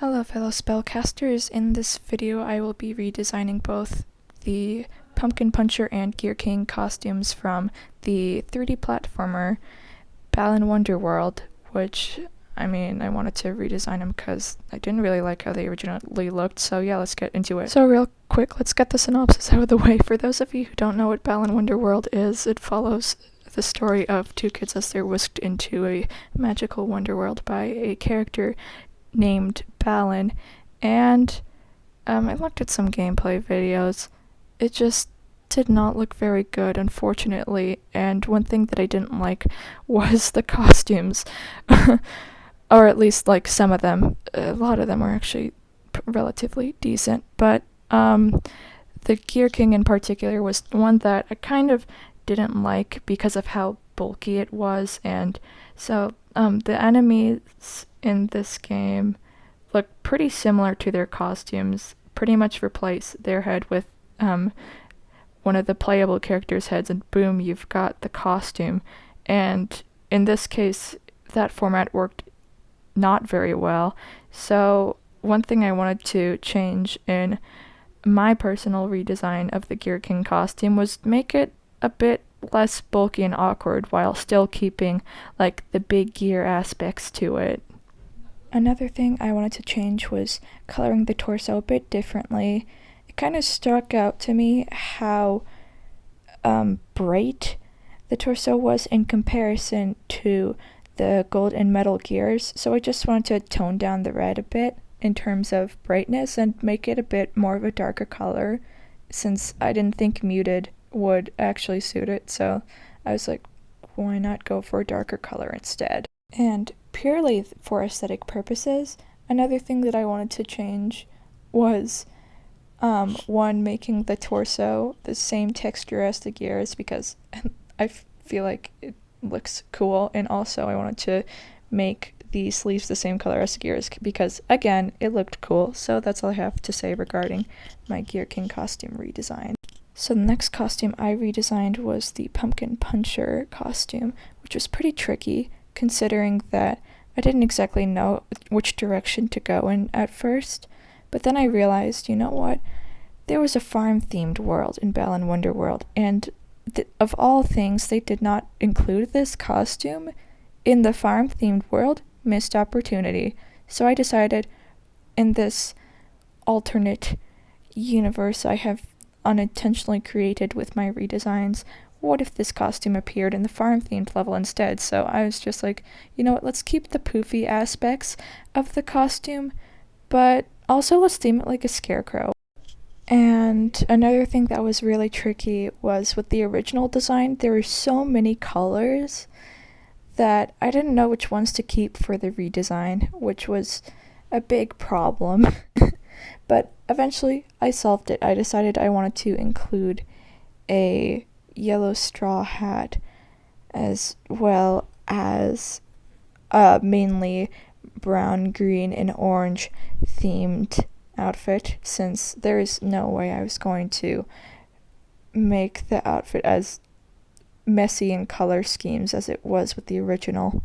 Hello fellow spellcasters, in this video I will be redesigning both the Pumpkin Puncher and Gear King costumes from the 3D platformer Balan Wonderworld, which, I wanted to redesign them because I didn't really like how they originally looked, so yeah, let's get into it. So real quick, let's get the synopsis out of the way. For those of you who don't know what Balan Wonderworld is, it follows the story of two kids as they're whisked into a magical wonderworld by a character named Balan, and I looked at some gameplay videos. It just did not look very good, unfortunately, and one thing that I didn't like was the costumes. Or at least, like, some of them. A lot of them were actually relatively decent, but the Gear King in particular was one that I kind of didn't like because of how bulky it was, and so the enemies in this game look pretty similar to their costumes. Pretty much replace their head with one of the playable characters' heads, and boom, you've got the costume. And in this case, that format worked not very well. So one thing I wanted to change in my personal redesign of the Gear King costume was make it a bit less bulky and awkward while still keeping like the big gear aspects to it. Another thing I wanted to change was coloring the torso a bit differently. It kind of struck out to me how bright the torso was in comparison to the gold and metal gears, so I just wanted to tone down the red a bit in terms of brightness and make it a bit more of a darker color, since I didn't think muted would actually suit it, so I was like, why not go for a darker color instead? And purely for aesthetic purposes, another thing that I wanted to change was making the torso the same texture as the gears, because I feel like it looks cool, and also I wanted to make the sleeves the same color as the gears because, again, it looked cool. So that's all I have to say regarding my Gear King costume redesign. So the next costume I redesigned was the Pumpkin Puncher costume, which was pretty tricky considering that I didn't exactly know which direction to go in at first, but then I realized, you know what, there was a farm-themed world in Balan Wonderworld, and of all things, they did not include this costume in the farm-themed world. Missed opportunity. So I decided, in this alternate universe I have unintentionally created with my redesigns, what if this costume appeared in the farm-themed level instead? So I was just like, you know what, let's keep the poofy aspects of the costume, but also let's theme it like a scarecrow. And another thing that was really tricky was with the original design, there were so many colors that I didn't know which ones to keep for the redesign, which was a big problem. But eventually I solved it. I decided I wanted to include a yellow straw hat as well as mainly brown, green, and orange themed outfit, since there is no way I was going to make the outfit as messy in color schemes as it was with the original.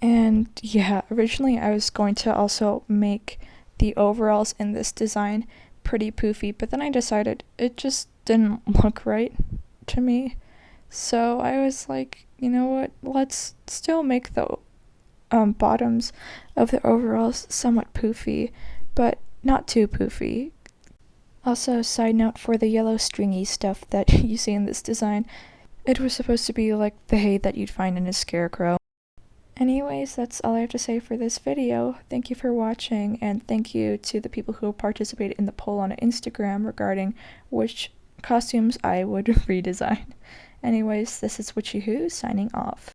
And yeah, originally I was going to also make the overalls in this design pretty poofy, but then I decided it just didn't look right to me. So I was like, you know what, let's still make the bottoms of the overalls somewhat poofy, but not too poofy. Also, side note for the yellow stringy stuff that you see in this design, it was supposed to be like the hay that you'd find in a scarecrow. Anyways, that's all I have to say for this video. Thank you for watching, and thank you to the people who participated in the poll on Instagram regarding which costumes I would redesign. Anyways, this is Witchy Who signing off.